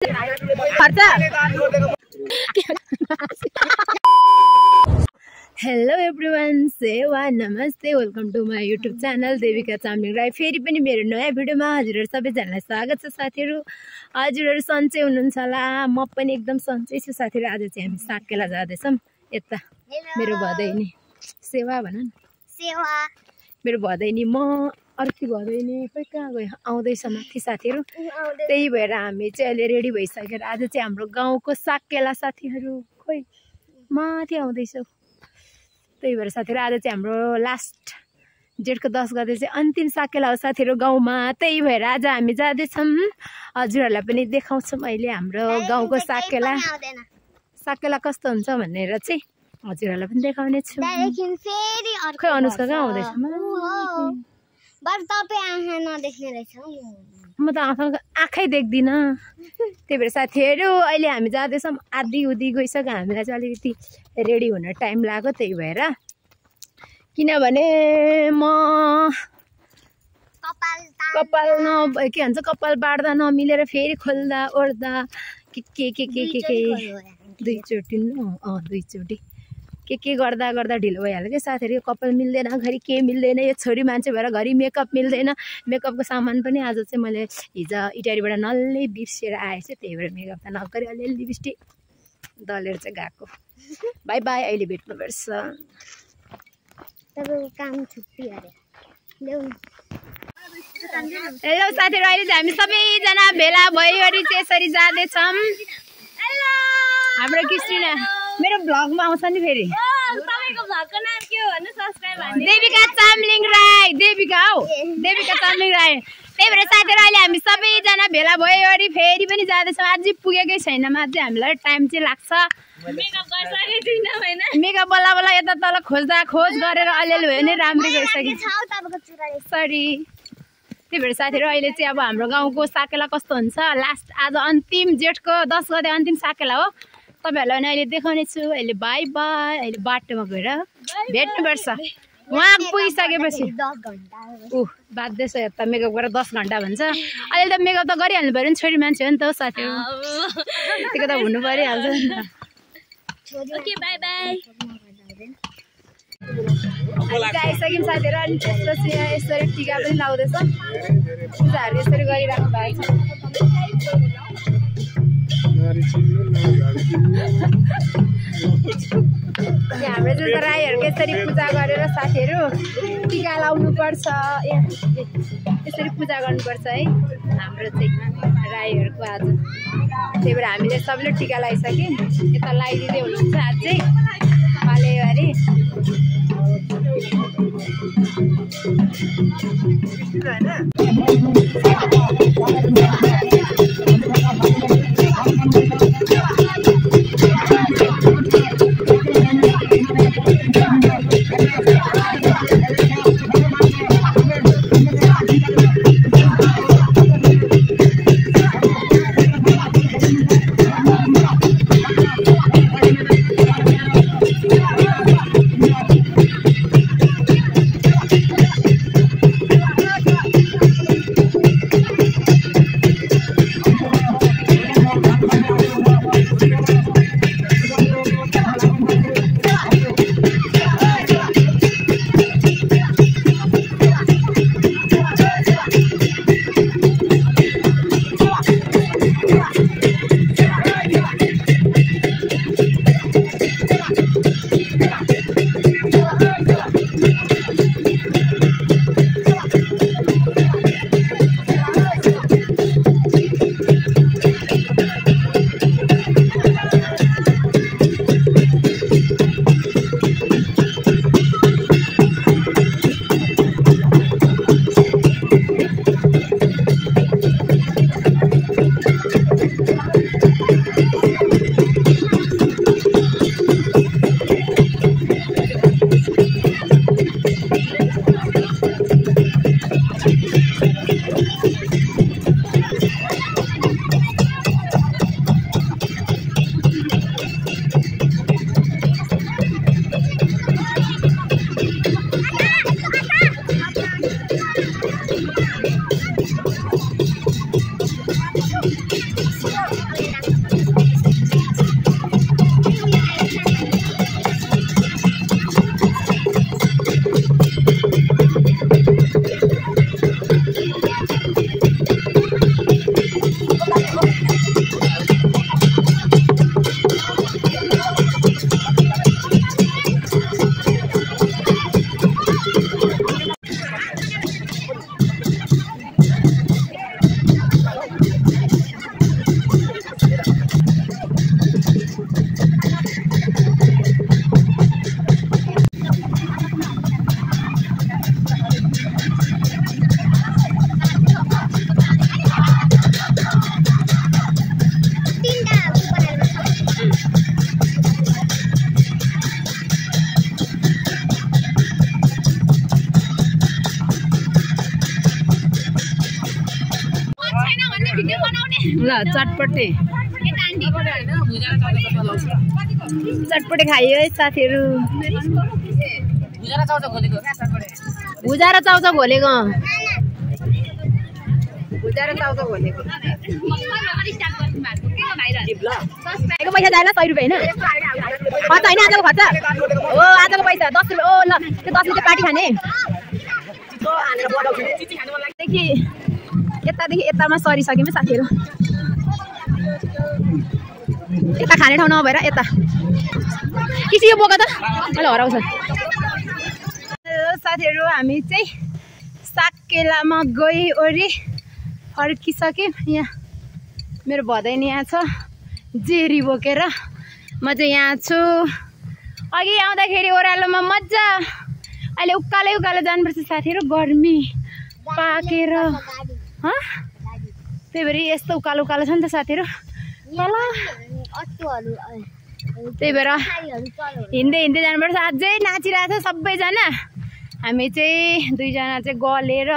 Hello everyone, सेवा नमस्ते, welcome to my YouTube channel Devika Chamling Rai. फेरि पनि मेरो नयाँ भिडियोमा हजुरहरू सबैजनालाई स्वागत छ। साथीहरू हजुरहरू सन्चै हुनुहुन्छ होला, म पनि एकदम सन्चै छु। साथीहरू आज चाहिँ हामी साकेला जाँदैछौँ। यता मेरो भदैनी सेवा भन न, सेवा मेरो भदैनी म अर्की भदैनी खोइ कहाँ गयो, आउँदैछ माथि। साथीहरू त्यही भएर हामी चाहिँ अहिले रेडी भइसकेर आज चाहिँ हाम्रो गाउँको साकेला साथीहरू खोइ माथि आउँदैछौँ। त्यही भएर साथीहरू आज चाहिँ हाम्रो लास्ट जेठको 10 गते चाहिँ अन्तिम साकेला हो साथीहरू गाउँमा। त्यही भएर आज हामी जाँदैछौँ, हजुरहरूलाई पनि देखाउँछौँ अहिले हाम्रो गाउँको साकेला साकेला कस्तो हुन्छ भनेर चाहिँ हजुरहरूलाई पनि देखाउने छु। खै अनुष्का कहाँ आउँदैछ? म त आँखै देख्दिनँ। त्यही भएर साथीहरू अहिले हामी जाँदैछौँ, आधी उधी गइसक्यो, हामीलाई चाहिँ अलिकति रेडी हुन टाइम लाग्यो। त्यही भएर किनभने म कपाल के भन्छ कपाल बाड्दा नमिलेर फेरि खोल्दा ओर्दा के दुईचोटि के गर्दा ढिलो भइहाल्यो कि साथीहरू। कपाल मिल्दैन, घरि के मिल्दैन, यो छोरी मान्छे भएर घरि मेकअप मिल्दैन। मेकअपको सामान पनि आज चाहिँ मैले हिजो इटारीबाट नल्लै बिर्सेर आएछु। त्यही भएर मेकअप त नगरी अलिअलि लिपस्टिक दलेर चाहिँ गएको। बाई बाई, अहिले भेट्नुपर्छ। हेलो साथीहरू, अहिले चाहिँ हामी सबैजना भेला भइवरी चाहिँ यसरी जाँदैछौँ। हाम्रो कृष्णा मेरो भ्लगमा आउँछ नि फेरि। देविका चामलिङ राई, देविका हौ, देविका चामलिङ राई। त्यही भएर साथीहरू अहिले हामी सबैजना भेला भइवरी फेरि पनि जाँदैछौँ। अझै पुगेकै छैन, अझै हामीलाई टाइम चाहिँ लाग्छ। मेकअप बल्ल बल्ल यता तल खोज गरेर अलिअलि भयो भने राम्रै गइसक्यो। सरी। त्यही भएर साथीहरू अहिले चाहिँ अब हाम्रो गाउँको साकेला कस्तो हुन्छ लास्ट आज अन्तिम जेठको 10 गते अन्तिम साकेला हो। तपाईँहरूलाई अहिले देखाउने छु। अहिले बाई बाई, अहिले बाटोमा गएर भेट्नुपर्छ। उहाँ पुगिसकेपछि बाध्दैछ यता मेकअप गरेर 10 घन्टा भन्छ। अहिले त मेकअप त गरिहाल्नु पऱ्यो नि, छोरी मान्छे हो नि त साथीहरू, त्यो त हुनु परिहाल्छ नि त। आइसक्यौँ साथीहरू। अनि त्यसपछि यसरी टिका पनि लाउँदैछौँ, पूजाहरू यसरी गरिराख्नु भएको छ। हाम्रो चाहिँ राईहरूको यसरी पूजा गरेर साथीहरू टिका लाउनु पर्छ। यसरी पूजा गर्नुपर्छ है हाम्रो चाहिँ राईहरूको आज। त्यही भएर हामीले सबैले टिका लगाइसक्यौँ। यता लगाइदिँदै हुनुहुन्छ अझै पालेवारी। ल चटपटे चटपटे खाइयो है साथीहरु। भुजा र चाउचाउ घोलेको पैसा जाएला 100 रुपैयाँ हैन खर्च हैन आजको खर्च हो आजको पैसा 10 रुपैयाँ ओ ल त्यो 10 रुपैयाँ पार्टी खाने देखि यतादेखि यतामा सरिसक्यौँ साथीहरु। यता खाने ठाउँ नभएर यता किसी यो बोका त मैले हराउँछ। साथीहरु हामी चाहिँ साकेलामा गइओरी फर्किसक्यौँ। यहाँ मेरो भदैनी यहाँ छ जेरी बोकेर म चाहिँ यहाँ छु। अघि आउँदाखेरि ओह्रालोमा मजा अहिले उकालै उकालो जानुपर्छ साथीहरु गर्मी पाकेर त्यही भएर यस्तो उकालो उकालो छ नि त साथीहरु तल त्यही भएर हिँड्दै हिँड्दै जानुपर्छ। अझै नाचिरहेको छ सबैजना। हामी चाहिँ दुईजना चाहिँ गलेर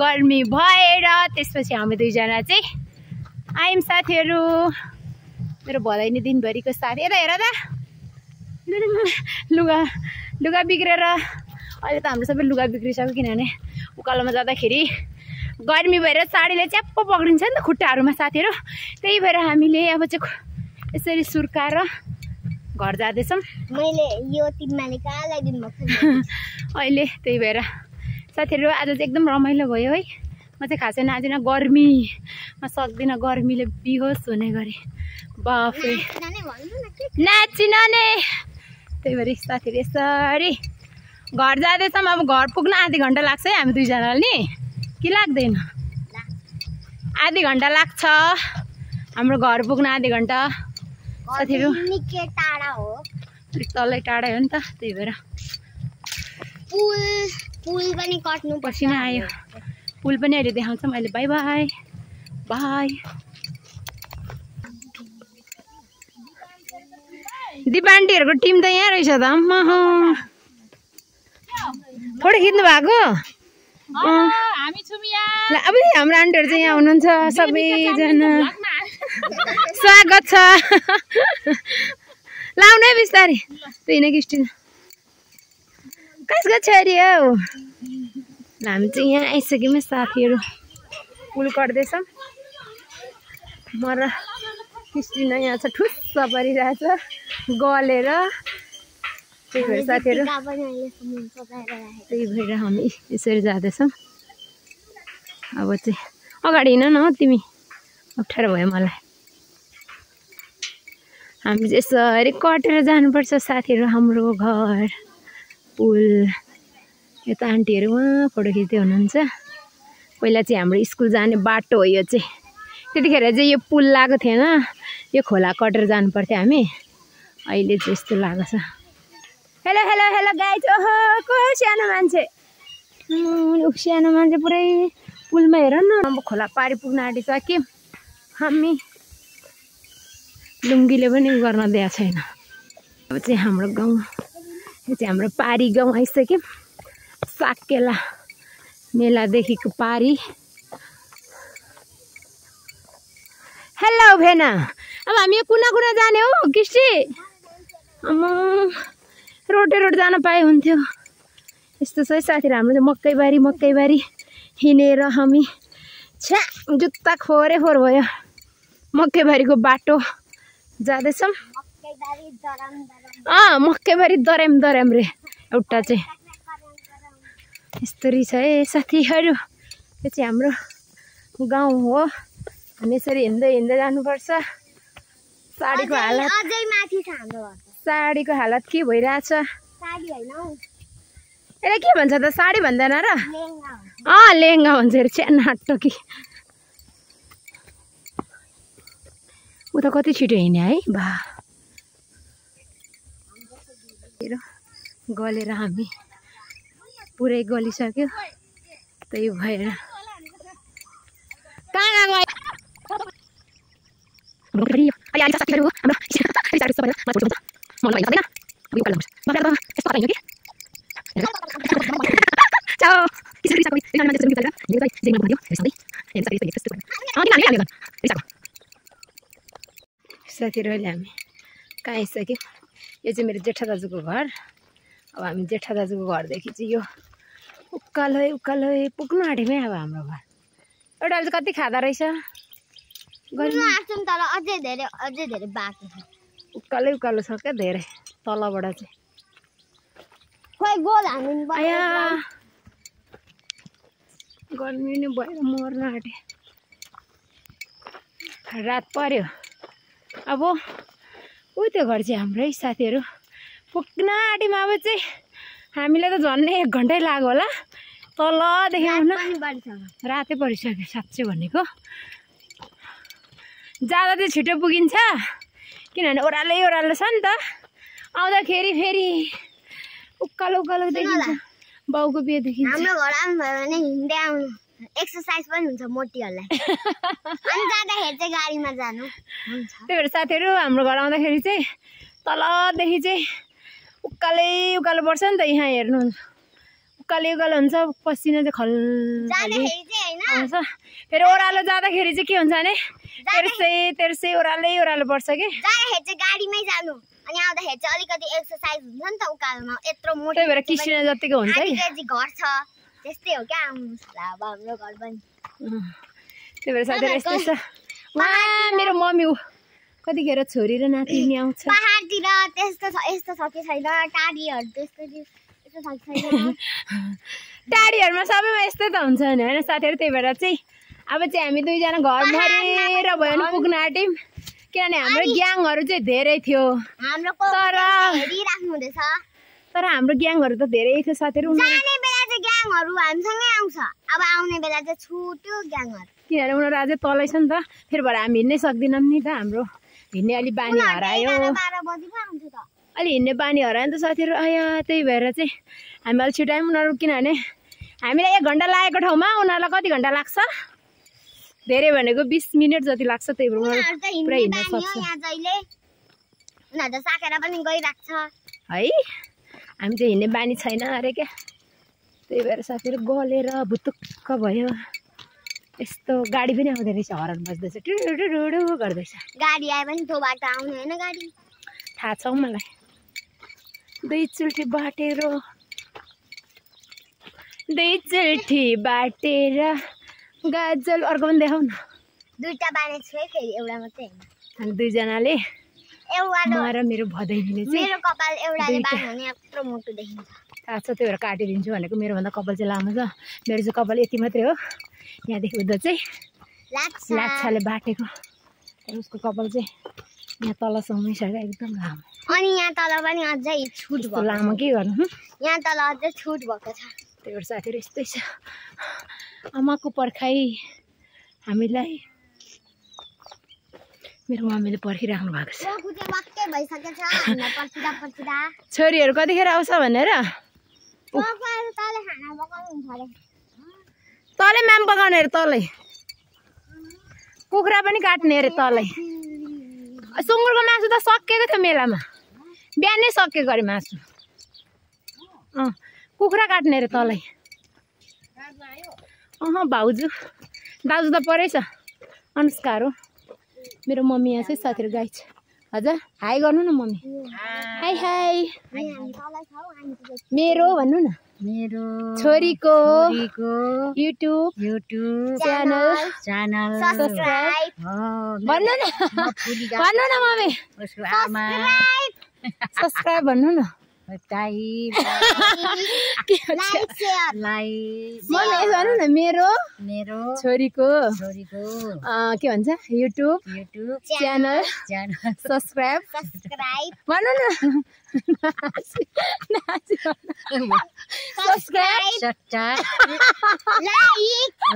गर्मी भएर त्यसपछि हामी दुईजना चाहिँ आयौँ साथीहरु। मेरो भदैनी दिनभरिको साथी यता हेर त लुगा बिग्रेर अहिले त हाम्रो सबै लुगा बिग्रिसक्यो किनभने उकालोमा जाँदाखेरि गर्मी भएर साडीले च्याप्प पक्रिन्छ नि त खुट्टाहरूमा साथीहरु। त्यही भएर हामीले अब चाहिँ यसरी सुर्काएर घर जाँदैछौँ। मैले यो तिमीले कालाई दिन अहिले त्यही भएर साथीहरु आज चाहिँ एकदम रमाइलो भयो है। म चाहिँ खासै नाचिन गर्मीमा सक्दिनँ गर्मीले बिहोस हुने गरी बाफे नाचिन नै। त्यही भएर साथीहरु यसरी घर जाँदैछौँ। अब घर पुग्न आधी घन्टा लाग्छ है हामी दुईजनाले नि कि लाग्दैन आधी घन्टा लाग्छ हाम्रो घर पुग्न आधी घन्टा साथीहरु। निकै टाढा हो तलै टाढा हो नि त त्यही भएर पुल पनि कट्नु पसिना आयो। पुल पनि अहिले देखाउँछौँ अहिले। Bye bye bye. दिपान्टीहरूको टिम त यहाँ रहेछ त फोटो खिच्नु भएको अब हाम्रो आन्टीहरू चाहिँ यहाँ हुनुहुन्छ सबैजना स्वागत छ। लाउनु है बिस्तारै त्यही नै किस्टिन कसको छोरी हौ। हामी चाहिँ यहाँ आइसक्यौँ साथीहरु। पुल कट्दैछौँ म र किस्टिन यहाँ छ ठुस्स परिरहेछ गलेर। त्यही भएर साथीहरु त्यही भएर हामी यसरी जाँदैछौँ। अब चाहिँ अगाडि हिँड न तिमी अप्ठ्यारो भयो मलाई। हामी चाहिँ यसरी कटेर जानुपर्छ साथीहरु हाम्रो घर पुल। यता आन्टीहरु वहाँ फोटो खिच्दै हुनुहुन्छ। पहिला चाहिँ हाम्रो स्कुल जाने बाटो हो यो चाहिँ। त्यतिखेर चाहिँ यो पुल लागेको थिएन यो खोला कटेर जानु पर्थ्यो हामी। अहिले चाहिँ यस्तो लागेको छ। Hello hello hello guys. ओहो को सानो मान्छे सानो मान्छे पुरै पुलमा हेर न। अब खोला पारी पुग्न आँटिसक्यौँ हामी। लुङ्गीले पनि गर्न दिएको छैन। अब चाहिँ हाम्रो गाउँ यो चाहिँ हाम्रो पारी गाउँ आइसक्यौँ। साकेला मेलादेखिको पारी। हेलो भेना अब हामी यो कुना कुना जाने हो किस्टी। रोड जान पाए हुन्थ्यो। यस्तो छ है साथीहरु हाम्रो चाहिँ मकैबारी हिँडेर हामी छ्या जुत्ता खोरे खोर भयो। मकैबारीको बाटो जाँदैछौँ। मकैबारी दर्याम रे एउटा चाहिँ यस्तरी छ है साथीहरू। यो चाहिँ हाम्रो गाउँ हो। हामी यसरी हिँड्दै जानुपर्छ। साडीको हालत के भइरहेछ? यसले के भन्छ त? साडी भन्दैन र? लेहेङ्गा भन्छ अरे। च्यानाटो कि उता कति छिटो हिँड्यो है बा। गलेर हामी पुरै गलिसक्यो। त्यही भएर कहाँ गयो? साथीहरूले हामी कहाँ आइसक्यो? यो चाहिँ मेरो जेठा दाजुको घर। अब हामी जेठा दाजुको घरदेखि चाहिँ यो उकालै पुग्नु आँटेमै अब हाम्रो घर। एउटा चाहिँ कति खाँदो रहेछ? अझै धेरै बाँकी छ। उकालो छ क्या धेरै तलबाट चाहिँ। गर्मी नै भएर मर्न आँटे। रात पर्यो। अब त्यो घर चाहिँ हाम्रो है साथीहरू। पुग्न आँटेमा अब चाहिँ हामीलाई त झन्डै 1 घन्टै लाग्यो होला तलदेखि आउन। रातै परिसक्यो साँच्चै भनेको। जाँदा चाहिँ छिटो पुगिन्छ किनभने ओह्रालो छ नि त। आउँदाखेरि फेरि उकालो देखिन्छ। बाउको बिहे देखिन्छ। हाम्रो घर आउनु भयो भने हिँड्दै आउनु, एक्सर्साइज पनि हुन्छ मोटीहरूलाई। अनि जाँदाखेरि चाहिँ गाडीमा जानु हुन्छ। त्यही भएर साथीहरू हाम्रो घर आउँदाखेरि चाहिँ तलदेखि चाहिँ उकालो पर्छ नि त। यहाँ हेर्नुहुन्छ उकालो हुन्छ। पसिना चाहिँ खल्छ। फेरि ओह्रालो जाँदाखेरि चाहिँ के हुन्छ भने तेर्सै ओह्रालो पर्छ कि। जाँदाखेरि चाहिँ गाडीमै जानु अनि आउँदाखेरि चाहिँ अलिकति एक्सर्साइज हुन्छ नि त उकालोमा। यत्रो मोटो। त्यही भएर किसिना जतिको हुन्छ है। घर छ त्यस्तै हो क्या। आउनुहोस् ल अब हाम्रो घर पनि। त्यही भएर साथीहरू यस्तै छ। उहाँ मेरो मम्मी कतिखेर छोरी र नातिनी आउँछ। पहाडतिर यस्तो छ कि छैन? टाढीहरू त्यस्तो छ कि छैन? टाढीहरूमा सबैमा यस्तै त हुन्छ नि होइन साथीहरू। त्यही भएर चाहिँ अब चाहिँ हामी दुईजना घर मरेर भयो भने पुग्न आँट्यौँ। किनभने हाम्रो ग्याङहरू चाहिँ धेरै थियो। तर हाम्रो ग्याङहरू त धेरै थियो साथीहरू। जाने बेला चाहिँ ग्याङहरू हामीसँगै आउँछ। अब आउने बेला चाहिँ छुट्यो ग्याङहरू। किनभने उनीहरू अझै तलै छ नि त। फेरि भएर हामी हिँड्नै सक्दैनौँ नि त। हाम्रो हिँड्ने अलि बानी हरायो। अलि हिँड्ने बानी हरायो नि त साथीहरू। त्यही भएर चाहिँ हामी अलि छिटो आयौँ। उनीहरू किनभने हामीलाई 1 घन्टा लागेको ठाउँमा उनीहरूलाई कति घन्टा लाग्छ? धेरै भनेको 20 मिनट जति लाग्छ। त्यही भएर उनीहरू पुरा हिँड्न सक्छ है। हामी चाहिँ हिँड्ने बानी छैन अरे क्या। त्यही भएर साथीहरू गलेर भुतुक्क भयो। यस्तो गाडी पनि आउँदो रहेछ। हरन बज्दैछ टुडु गर्दैछ। गाडी आए पनि त्यो बाटो आउने होइन गाडी। थाहा छ मलाई। 2 चुल्ठी बाटेर गाजल अर्को पनि देखाउ न। 2टा बानेको छु है फेरि एउटा मात्रै हैन। अनि दुईजनाले एउटा र मेरो भदैनीले चाहिँ मेरो कपाल एउटाले बान्यो भने यत्रो मोटो देखिन्छ। थाहा छ। त्यही भएर काटिदिन्छु भनेको। मेरो भन्दा कपाल चाहिँ लामो छ। मेरो चाहिँ कपाल यति मात्रै हो। यहाँदेखि उता चाहिँ लाछाले बाटेको। उसको कपाल चाहिँ यहाँ तलसम्मै छ क्या एकदम लामो। अनि यहाँ तल पनि अझै छुट भएको। लामो के गर्नु? यहाँ तल अझै छुट भएको छ। त्यही भएर साथीहरू यस्तै छ। आमाको पर्खाइ हामीलाई मेरो मम्मीले पर्खिराख्नु भएको छ। छोरीहरू कतिखेर आउँछ भनेर तलै म्याम पकाउने अरे। तलै कुखुरा पनि काट्ने अरे। तलै सुँगुरको मासु त सकिएको थियो मेलामा। बिहानै सकिएको अरे मासु। कुखुरा काट्ने अरे तलै। भाउजू दाजु त परेछ। अनुष्कार हो मेरो मम्मी। यहाँ चाहिँ साथीहरू गाई छ। हजुर हाई गर्नु न मम्मी। हाई मेरो भन्नु न। मेरो छोरीको युट्युब च्यानल सब्स्क्राइब भन्नु न मम्मी उसको आमा सब्स्क्राइब भन्नु न टाइप लाइक शेयर मम्मी यसो भन्नु न मेरो छोरीको के भन्छ युट्युब च्यानल सब्स्क्राइब भन्नु न सब्स्क्राइब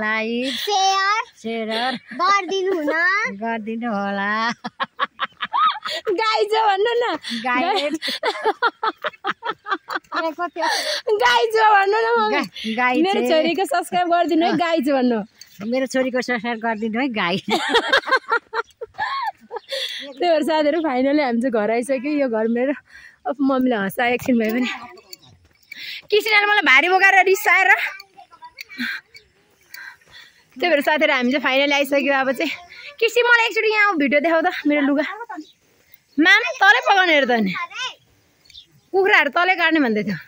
लाइक शेयर गरिदिनु होला गाई जो भन्नु न गाई जो भन्नु न मम्मी मेरो छोरीको सब्स्क्राइब गरिदिनु है गाई जो भन्नु मेरो छोरीको सब्स्क्राइब गरिदिनु है गाई त्यही भएर साथीहरू फाइनली हामी चाहिँ घर आइसक्यो यो घर मेरो मम्मीले हँसा एकछिन भए पनि कृष्णले मलाई भारी बोकाएर रिसाएर त्यही भएर साथीहरू हामी चाहिँ फाइनली आइसक्यो अब चाहिँ कृष्ण मलाई एकचोटि यहाँ भिडियो देखाउ त मेरो लुगा माम तलै पकाउने हेर त नि कुखुराहरू तलै काट्ने भन्दै थियो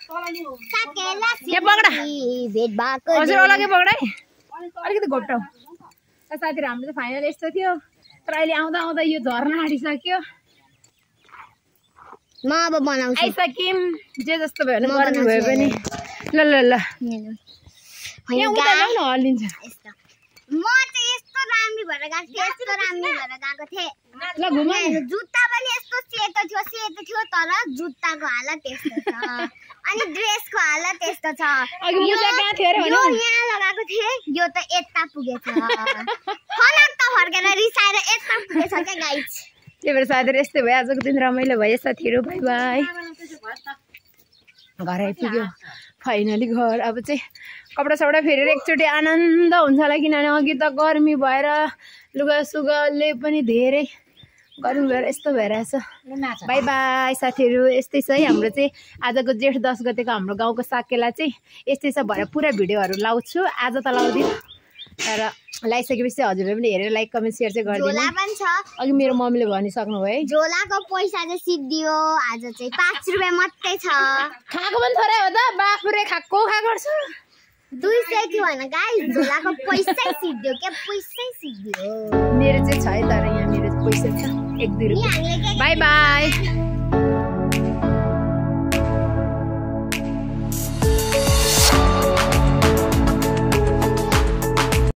हजुर अलग्गै पक्रा है अलिकति घोप्टाउ साथीहरू हाम्रो चाहिँ फाइनल यस्तो थियो तर अहिले आउँदा आउँदा यो झर्ना आँटिसक्यो म अब बनाउँछु आइसक्यौँ जे जस्तो भयो भने गर्मी भयो पनि ल यहाँ उता जाउँ न हल्लिन्छ म चाहिँ यस्तो राम्रो भएर गएको थिएँ ल घुम जुत्ता पनि यस्तो सेतो थियो तर जुत्ताको हालत त्यस्तो छ अनि ड्रेसको हालत त्यस्तो छ अघि मुजा कहाँ थियो रे यो यहाँ लगाएको थिएँ यो त यता पुगेछ फनक्क फर्केर रिसाएर यता पुगेछ क्या गाइस त्यही भएर साथीहरू यस्तै भयो आजको दिन रमाइलो भयो साथीहरू बाई बाई घर आइपुग्यो फाइनली घर अब चाहिँ कपडा सपडा फेरेर एकचोटि आनन्द हुन्छ होला किनभने अघि त गर्मी भएर लुगा सुगाले पनि धेरै गर्मी भएर यस्तो भइरहेछ बाई बाई साथीहरू यस्तै छ है हाम्रो चाहिँ आजको जेठ 10 गतेको हाम्रो गाउँको साकेला चाहिँ यस्तै छ भएर पुरा भिडियोहरू लाउँछु आज त लाउँदिनँ तर लगाइसकेपछि हजुरले पनि हेरेर लाइक कमेन्ट सेयर चाहिँ गरिदिनु अघि मेरो मम्मीले भनिसक्नु भयो है झोलाको पैसा चाहिँ सिद्धियो आज चाहिँ 5 रुपियाँ मात्रै छ खाएको पनि थोरै हो त बाफुरे खाएको गर्छु 200 थियो होइन गाइस झोलाको पैसै सिद्धियो के पैसै सिद्धियो मेरो चाहिँ छ है तर यहाँ मेरो पैसा छ 1-2 रुपियाँ बाई बाई